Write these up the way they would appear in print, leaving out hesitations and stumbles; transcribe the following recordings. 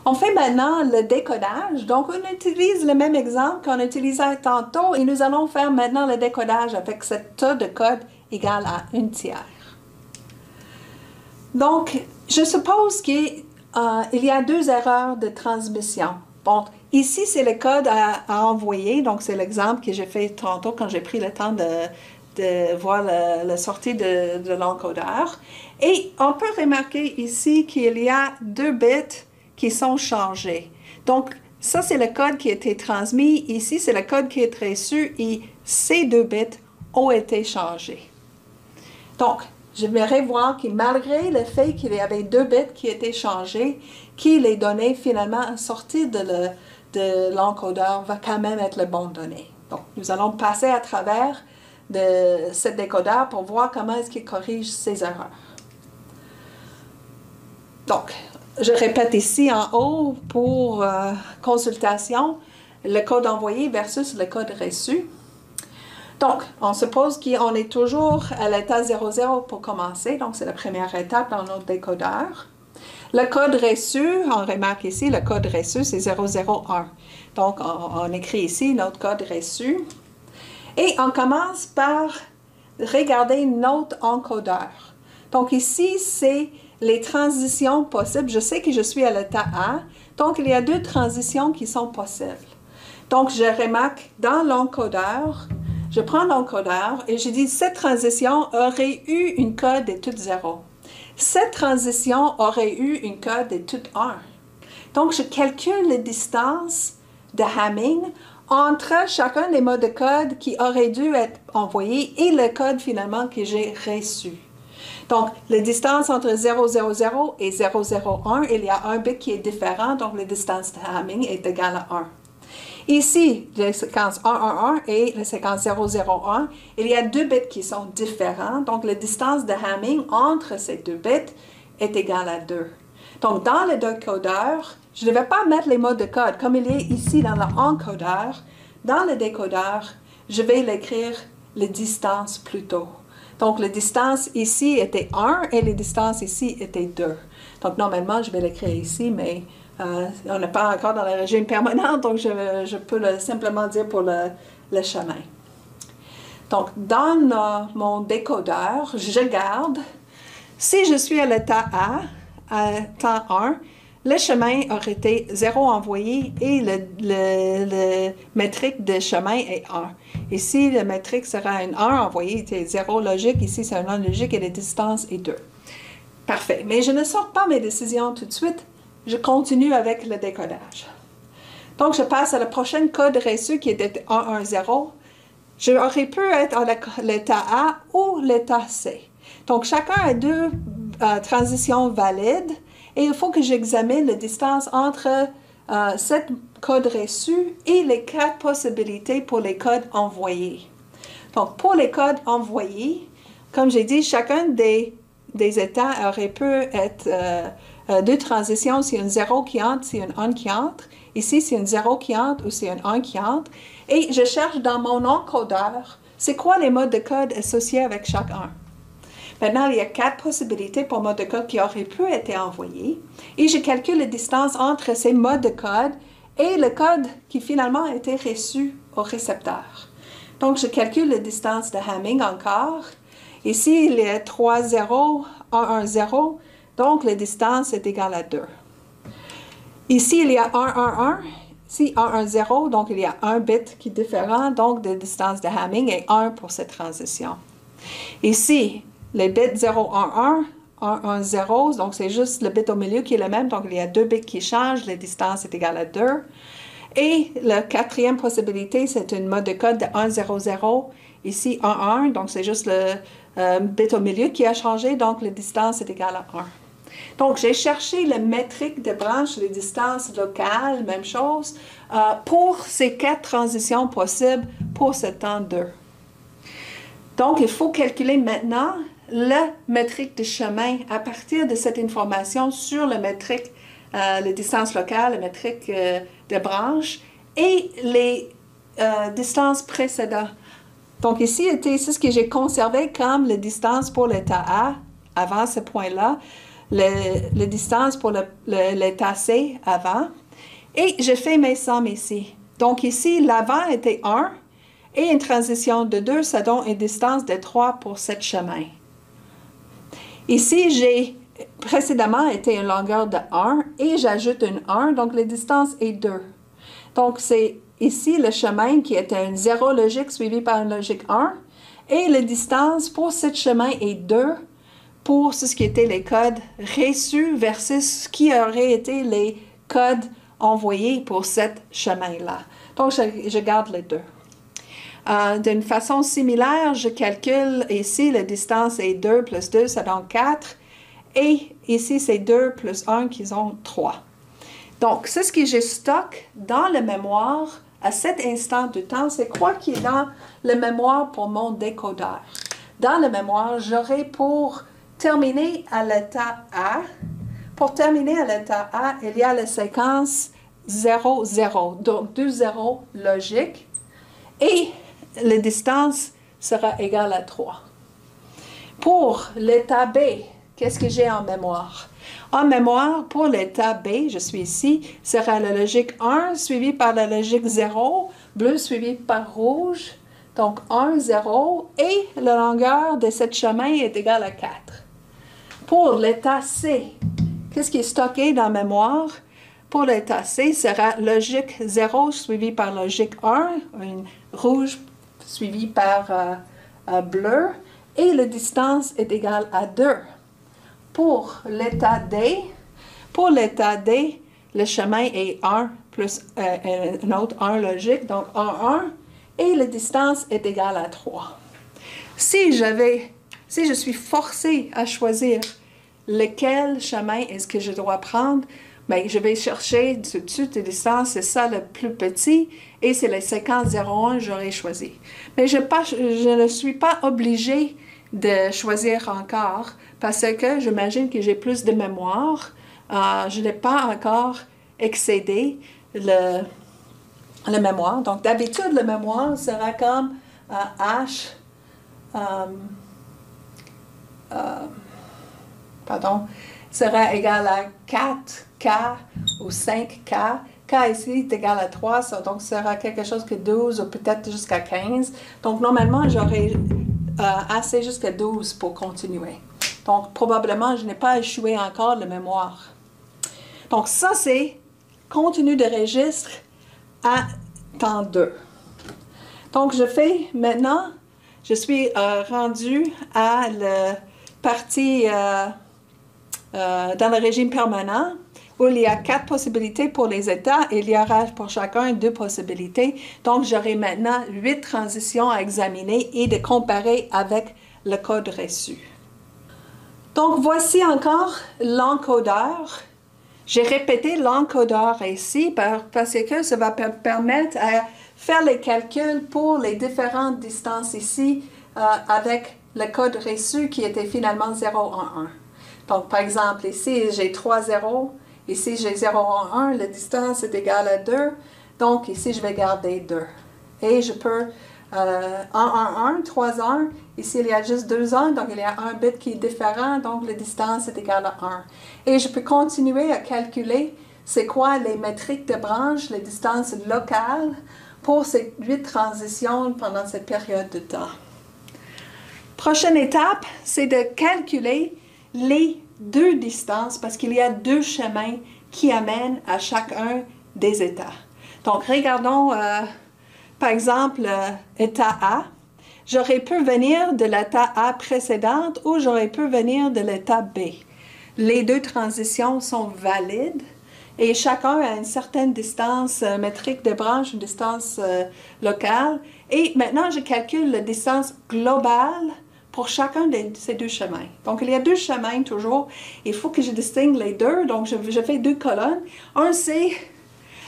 On fait maintenant le décodage. Donc, on utilise le même exemple qu'on utilisait tantôt et nous allons faire maintenant le décodage avec ce tas de code égal à 1/3. Donc, je suppose qu'il y a 2 erreurs de transmission. Bon, ici, c'est le code à envoyer. Donc, c'est l'exemple que j'ai fait tantôt quand j'ai pris le temps de voir la sortie de l'encodeur. Et on peut remarquer ici qu'il y a 2 bits qui sont changés. Donc, ça, c'est le code qui a été transmis. Ici, c'est le code qui est reçu et ces 2 bits ont été changés. Donc, je vais voir que malgré le fait qu'il y avait 2 bits qui étaient changés, que les données finalement sorties de l'encodeur va quand même être les bonnes données. Donc, nous allons passer à travers de ce décodeur pour voir comment est-ce qu'il corrige ces erreurs. Donc, je répète ici en haut pour consultation, le code envoyé versus le code reçu. Donc, on suppose qu'on est toujours à l'état 00 pour commencer. Donc, c'est la première étape dans notre décodeur. Le code reçu, on remarque ici, le code reçu, c'est 001. Donc, on écrit ici notre code reçu. Et on commence par regarder notre encodeur. Donc, ici, c'est les transitions possibles. Je sais que je suis à l'état A. Donc, il y a 2 transitions qui sont possibles. Donc, je remarque dans l'encodeur, je prends l'encodeur et je dis cette transition aurait eu une code de tout 0. Cette transition aurait eu une code de tout 1. Donc, je calcule la distance de Hamming entre chacun des mots de code qui auraient dû être envoyés et le code finalement que j'ai reçu. Donc, la distance entre 000 et 001, il y a un bit qui est différent, donc la distance de Hamming est égale à 1. Ici, la séquence 111 et la séquence 001, il y a 2 bits qui sont différents, donc la distance de Hamming entre ces 2 bits est égale à 2. Donc, dans le décodeur, je ne vais pas mettre les mots de code comme il est ici dans l'encodeur. Dans le décodeur, je vais l'écrire la distance plutôt. Donc, la distance ici était 1 et la distance ici était 2. Donc, normalement, je vais l'écrire ici, mais on n'est pas encore dans le régime permanent, donc je peux simplement dire pour le chemin. Donc, dans mon décodeur, je garde, si je suis à l'état A, à temps 1, le chemin aurait été 0 envoyé et le métrique de chemin est 1. Ici, le métrique sera un 1 envoyé, c'est 0 logique. Ici, c'est un 1 logique et la distance est 2. Parfait. Mais je ne sors pas mes décisions tout de suite. Je continue avec le décodage. Donc, je passe à la prochaine code reçu qui est 110. J'aurais pu être à l'état A ou l'état C. Donc, chacun a 2 transitions valides. Et il faut que j'examine la distance entre cette code reçu et les 4 possibilités pour les codes envoyés. Donc, pour les codes envoyés, comme j'ai dit, chacun des états aurait pu être 2 transitions. C'est une 0 qui entre, c'est une 1 qui entre. Ici, c'est une 0 qui entre ou c'est une 1 qui entre. Et je cherche dans mon encodeur, c'est quoi les modes de code associés avec chacun. Maintenant, il y a 4 possibilités pour mode de code qui auraient pu être envoyés. Et je calcule la distance entre ces modes de code et le code qui finalement a été reçu au récepteur. Donc, je calcule la distance de Hamming encore. Ici, il y a 3 0, 1 0. Donc, la distance est égale à 2. Ici, il y a 1 1 1. Ici, 1 0. Donc, il y a un bit qui est différent. Donc, la distance de Hamming est 1 pour cette transition. Ici, les bits 0, 1, 1, 1, 1, 0, donc c'est juste le bit au milieu qui est le même, donc il y a 2 bits qui changent, la distance est égale à 2. Et la 4e possibilité, c'est une mode de code de 1, 0, 0, ici 1, 1, donc c'est juste le bit au milieu qui a changé, donc la distance est égale à 1. Donc j'ai cherché le métrique de branche, les distances locales, même chose, pour ces 4 transitions possibles pour ce temps 2. Donc il faut calculer maintenant le métrique de chemin à partir de cette information sur le métrique, la distance locale, le métrique de branche et les distances précédentes. Donc ici, c'est ce que j'ai conservé comme la distance pour l'état A avant ce point-là. la distance pour l'état C avant. Et je fais mes sommes ici. Donc ici, l'avant était 1 et une transition de 2, ça donne une distance de 3 pour ce chemin. Ici, j'ai précédemment été une longueur de 1 et j'ajoute une 1, donc la distance est 2. Donc c'est ici le chemin qui était une 0 logique suivi par une logique 1 et la distance pour ce chemin est 2 pour ce qui était les codes reçus versus ce qui aurait été les codes envoyés pour ce chemin-là. Donc, je garde les deux. D'une façon similaire, je calcule ici, la distance est 2 plus 2, ça donne 4. Et ici, c'est 2 plus 1 qui ont 3. Donc, c'est ce que je stocke dans la mémoire à cet instant du temps. C'est quoi qui est dans la mémoire pour mon décodeur? Dans la mémoire, j'aurai pour terminer à l'état A. Pour terminer à l'état A, il y a la séquence 0, 0. Donc, 2 zéros logiques. Et la distance sera égale à 3. Pour l'état B, qu'est-ce que j'ai en mémoire? En mémoire, pour l'état B, je suis ici, sera la logique 1 suivie par la logique 0, bleu suivi par rouge. Donc 1, 0, et la longueur de ce chemin est égale à 4. Pour l'état C, qu'est-ce qui est stocké dans la mémoire? Pour l'état C, sera logique 0 suivi par logique 1, une rouge suivi par bleu, et la distance est égale à 2. Pour l'état D, le chemin est 1 plus un autre 1 logique, donc 1, 1, et la distance est égale à 3. Si je suis forcée à choisir lequel chemin est-ce que je dois prendre, bien, je vais chercher tout de suite la distance, c'est ça le plus petit, et c'est la séquence 0,1 que j'aurais choisi. Mais je ne suis pas obligée de choisir encore parce que j'imagine que j'ai plus de mémoire. Je n'ai pas encore excédé le mémoire. Donc, d'habitude, le mémoire sera comme H, sera égal à 4K ou 5K. K ici est égal à 3, donc ce sera quelque chose que 12 ou peut-être jusqu'à 15. Donc, normalement, j'aurai assez jusqu'à 12 pour continuer. Donc, probablement, je n'ai pas échoué encore la mémoire. Donc, ça, c'est contenu de registre à temps 2. Donc, je fais maintenant, je suis rendu à la partie dans le régime permanent où il y a 4 possibilités pour les états et il y aura pour chacun 2 possibilités. Donc, j'aurai maintenant 8 transitions à examiner et de comparer avec le code reçu. Donc, voici encore l'encodeur. J'ai répété l'encodeur ici parce que ça va permettre à faire les calculs pour les différentes distances ici avec le code reçu qui était finalement 0, 1, 1. Donc, par exemple, ici, j'ai 3 0. Ici, j'ai 0, 1, 1. La distance est égale à 2. Donc, ici, je vais garder 2. Et je peux 1, 1, 1, 3, 1. Ici, il y a juste 2 1. Donc, il y a un bit qui est différent. Donc, la distance est égale à 1. Et je peux continuer à calculer c'est quoi les métriques de branche, les distances locales pour ces 8 transitions pendant cette période de temps. Prochaine étape, c'est de calculer les 2 distances parce qu'il y a 2 chemins qui amènent à chacun des états. Donc, regardons par exemple état A. J'aurais pu venir de l'état A précédente ou j'aurais pu venir de l'état B. Les 2 transitions sont valides et chacun a une certaine distance métrique de branche, une distance locale. Et maintenant, je calcule la distance globale pour chacun de ces 2 chemins. Donc, il y a 2 chemins toujours. Il faut que je distingue les 2. Donc, je fais 2 colonnes. Un, c'est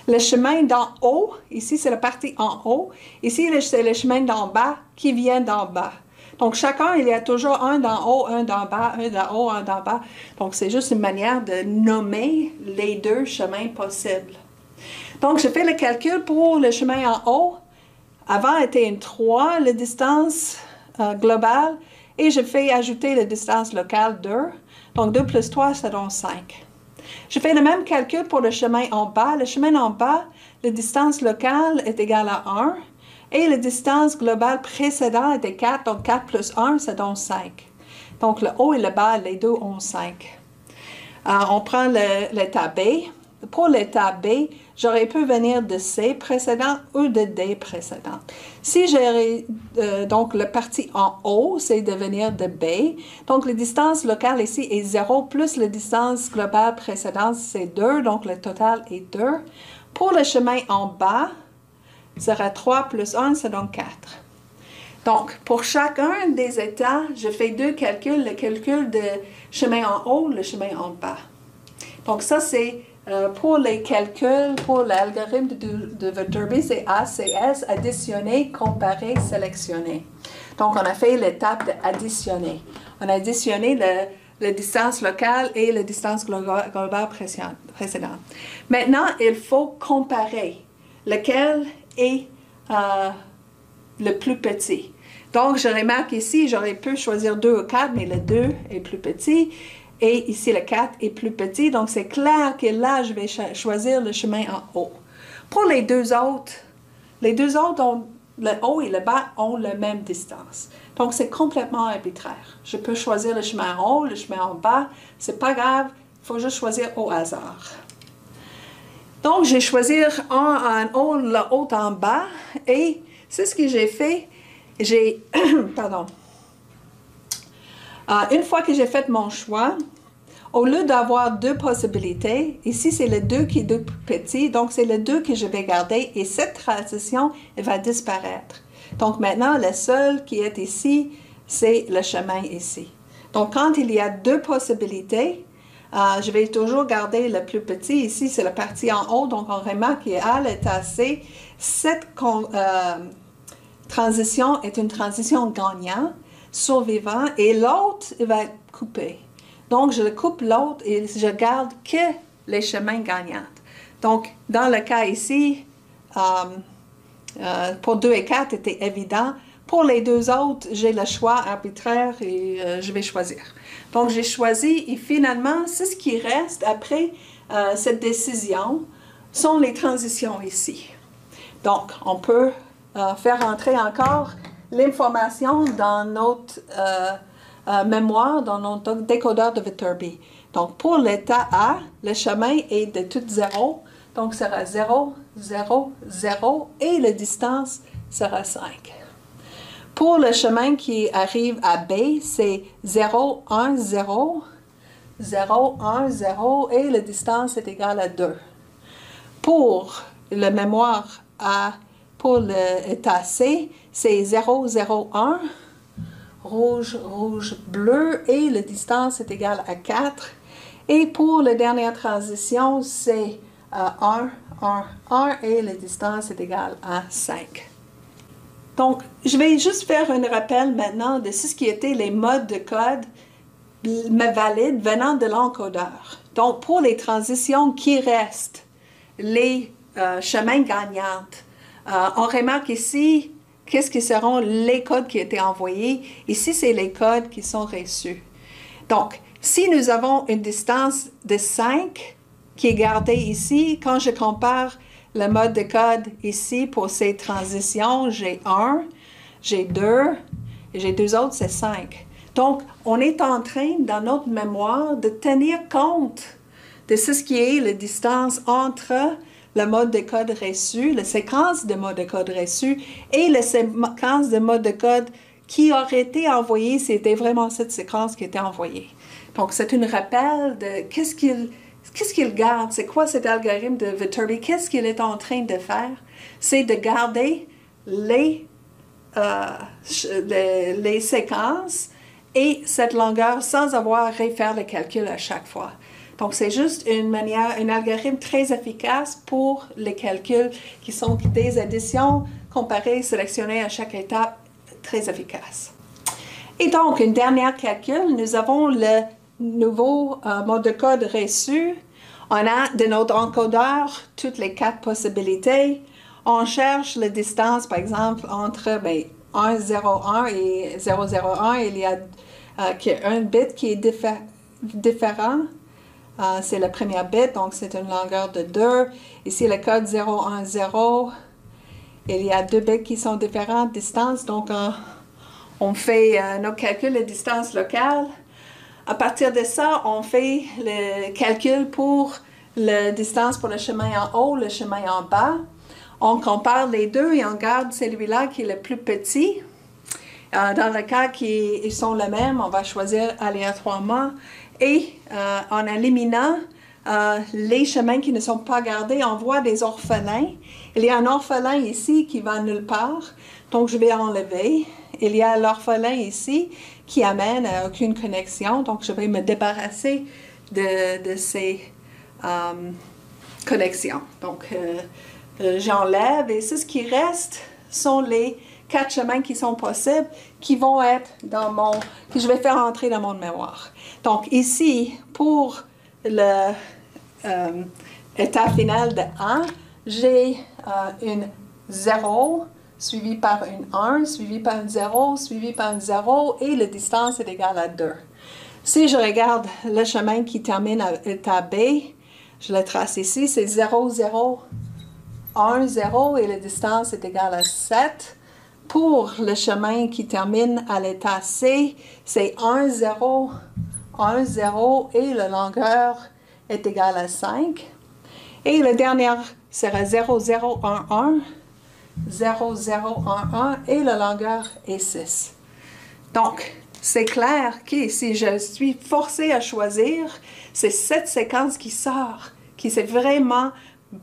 le chemin d'en haut. Ici, c'est la partie en haut. Ici, c'est le chemin d'en bas qui vient d'en bas. Donc, chacun, il y a toujours un d'en haut, un d'en bas, un d'en haut, un d'en bas. Donc, c'est juste une manière de nommer les 2 chemins possibles. Donc, je fais le calcul pour le chemin en haut. Avant, était une 3, la distance globale. et je fais ajouter la distance locale 2. Donc 2 plus 3, ça donne 5. Je fais le même calcul pour le chemin en bas. Le chemin en bas, la distance locale est égale à 1 et la distance globale précédente était 4, donc 4 plus 1, ça donne 5. Donc le haut et le bas, les deux ont 5. On prend l'état B. Pour l'état B, j'aurais pu venir de C précédent ou de D précédent. Si j'aurais, donc la partie en haut, c'est de venir de B. Donc la distance locale ici est 0 plus la distance globale précédente, c'est 2. Donc le total est 2. Pour le chemin en bas, ça sera 3 plus 1, ça donne 4. Donc, pour chacun des états, je fais deux calculs, le calcul de chemin en haut, le chemin en bas. Donc, ça, c'est pour les calculs, pour l'algorithme de Viterbi, c'est ACS, additionner, comparer, sélectionner. Donc, on a fait l'étape d'additionner. On a additionné la distance locale et la distance globale précédente. Maintenant, il faut comparer lequel est le plus petit. Donc, je remarque ici, j'aurais pu choisir 2 ou 4, mais le 2 est plus petit. Et ici, le 4 est plus petit. Donc, c'est clair que là, je vais choisir le chemin en haut. Pour les deux autres, le haut et le bas ont la même distance. Donc, c'est complètement arbitraire. Je peux choisir le chemin en haut, le chemin en bas. C'est pas grave, il faut juste choisir au hasard. Donc, j'ai choisi un en haut, l'autre en bas. Et c'est ce que j'ai fait. Pardon. Une fois que j'ai fait mon choix, au lieu d'avoir deux possibilités, ici c'est le 2 qui est le plus petit, donc c'est le 2 que je vais garder et cette transition elle va disparaître. Donc maintenant, le seul qui est ici, c'est le chemin ici. Donc quand il y a deux possibilités, je vais toujours garder le plus petit. Ici, c'est la partie en haut, donc on remarque qu'à l'état C, cette transition est une transition gagnante, survivant, et l'autre va être coupé. Donc, je coupe l'autre et je garde que les chemins gagnants. Donc, dans le cas ici, pour 2 et 4, c'était évident. Pour les deux autres, j'ai le choix arbitraire et je vais choisir. Donc, j'ai choisi et finalement, c'est ce qui reste après cette décision, sont les transitions ici. Donc, on peut faire entrer encore l'information dans notre mémoire, dans notre décodeur de Viterbi. Donc, pour l'état A, le chemin est de tout 0. Donc, ça sera 0, 0, 0 et la distance sera 5. Pour le chemin qui arrive à B, c'est 0, 1, 0, 0, 1, 0 et la distance est égale à 2. Pour le mémoire A, pour l'état C, c'est 0, 0, 1, rouge, rouge, bleu et la distance est égale à 4. Et pour la dernière transition, c'est 1, 1, 1 et la distance est égale à 5. Donc, je vais juste faire un rappel maintenant de ce qui étaient les modes de code valides venant de l'encodeur. Donc, pour les transitions qui restent, les chemins gagnants, on remarque ici qu'est-ce qui seront les codes qui étaient envoyés. Ici, c'est les codes qui sont reçus. Donc, si nous avons une distance de 5 qui est gardée ici, quand je compare le mode de code ici pour ces transitions, j'ai 1, j'ai 2 et j'ai 2 autres, c'est 5. Donc, on est en train, dans notre mémoire, de tenir compte de ce qui est la distance entre le mode de code reçu, la séquence de mode de code reçu et la séquence de mode de code qui aurait été envoyée, c'était vraiment cette séquence qui était envoyée. Donc, c'est un rappel de qu'est-ce qu'il garde, c'est quoi cet algorithme de Viterbi, qu'est-ce qu'il est en train de faire? C'est de garder les séquences et cette longueur sans avoir à refaire le calcul à chaque fois. Donc, c'est juste un algorithme très efficace pour les calculs qui sont des additions comparées, sélectionnées à chaque étape, très efficace. Et donc, un dernier calcul, nous avons le nouveau mode de code reçu. On a de notre encodeur toutes les 4 possibilités. On cherche la distance, par exemple, entre 101 et 001, il y a un bit qui est différent. C'est le premier bit, donc c'est une longueur de 2. Ici, le code 010, il y a 2 bits qui sont différentes distances, donc on fait nos calculs de distance locale. À partir de ça, on fait le calcul pour la distance pour le chemin en haut, le chemin en bas. On compare les deux et on garde celui-là qui est le plus petit. Dans le cas qu'ils sont les mêmes, on va choisir aléatoirement. Et en éliminant les chemins qui ne sont pas gardés, on voit des orphelins. Il y a un orphelin ici qui va nulle part, donc je vais enlever. Il y a l'orphelin ici qui amène à aucune connexion, donc je vais me débarrasser de ces connexions. Donc j'enlève et ce qui reste sont les 4 chemins qui sont possibles, qui vont être que je vais faire entrer dans mon mémoire. Donc ici, pour le état final de 1, j'ai une 0, suivi par une 1, suivi par une 0, suivi par une 0, et la distance est égale à 2. Si je regarde le chemin qui termine à état B, je le trace ici, c'est 0, 0, 1, 0, et la distance est égale à 7. Pour le chemin qui termine à l'état C, c'est 1, 0, 1, 0, et la longueur est égale à 5. Et le dernier sera 0, 0, 1, 1. 0, 0, 1, 1 et la longueur est 6. Donc, c'est clair que si je suis forcée à choisir, c'est cette séquence qui sort, qui c'est vraiment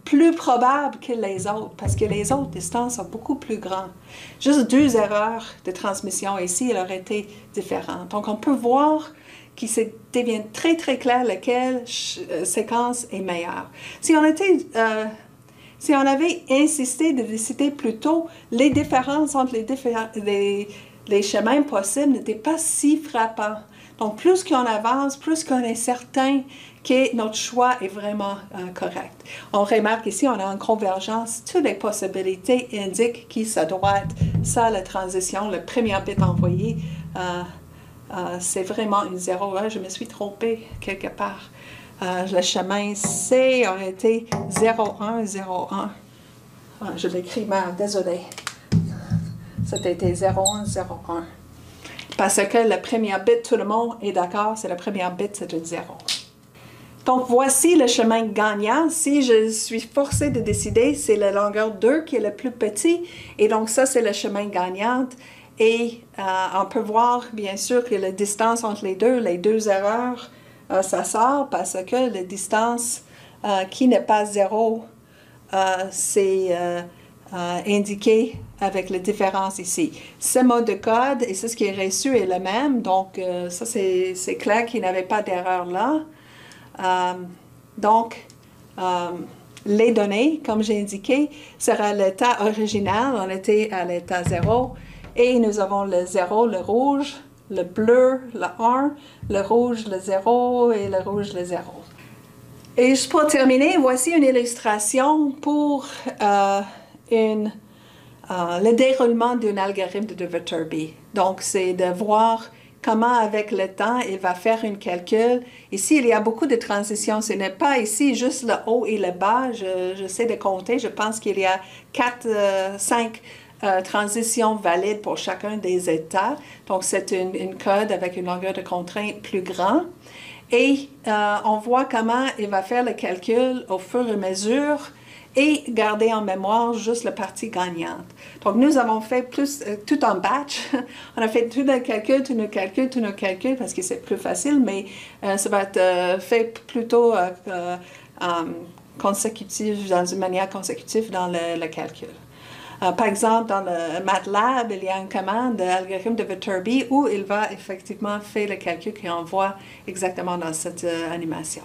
plus probable que les autres, parce que les autres distances sont beaucoup plus grandes. Juste 2 erreurs de transmission ici, elles auraient été différentes. Donc, on peut voir qu'il devient très, très clair laquelle séquence est meilleure. Si on avait insisté de décider plus tôt, les différences entre les chemins possibles n'étaient pas si frappantes. Donc, plus qu'on avance, plus qu'on est certain que notre choix est vraiment correct. On remarque ici, on a une convergence. Toutes les possibilités indiquent que ça doit être ça, la transition, le premier bit envoyé. C'est vraiment une 0. Je me suis trompée quelque part. Le chemin C aurait été 0101. Je l'écris mal, désolé. C'était 0101. Parce que le premier bit, tout le monde est d'accord, c'est le premier bit, c'est un 0. Donc, voici le chemin gagnant. Si je suis forcée de décider, c'est la longueur 2 qui est le plus petit. Et donc, ça, c'est le chemin gagnant. Et on peut voir, bien sûr, que la distance entre les deux erreurs, ça sort parce que la distance qui n'est pas 0, c'est indiqué avec la différence ici. Ce mode de code et ce qui est reçu est le même, donc ça c'est clair qu'il n'y avait pas d'erreur là. Donc, les données, comme j'ai indiqué, sera l'état original, on était à l'état 0, et nous avons le 0, le rouge, le bleu, le 1, le rouge, le 0 et le rouge, le 0. Et juste pour terminer, voici une illustration pour le déroulement d'un algorithme de Viterbi. Donc, c'est de voir comment, avec le temps, il va faire un calcul. Ici, il y a beaucoup de transitions. Ce n'est pas ici juste le haut et le bas. Je sais de compter. Je pense qu'il y a 5 transitions valides pour chacun des états. Donc, c'est une code avec une longueur de contrainte plus grande. Et on voit comment il va faire le calcul au fur et à mesure et garder en mémoire juste la partie gagnante. Donc, nous avons fait tout en batch. On a fait tout nos calculs, parce que c'est plus facile, mais ça va être fait plutôt consécutif, dans une manière consécutive dans le calcul. Par exemple, dans le MATLAB, il y a une commande d'algorithme de Viterbi où il va effectivement faire le calcul qu'on voit exactement dans cette animation.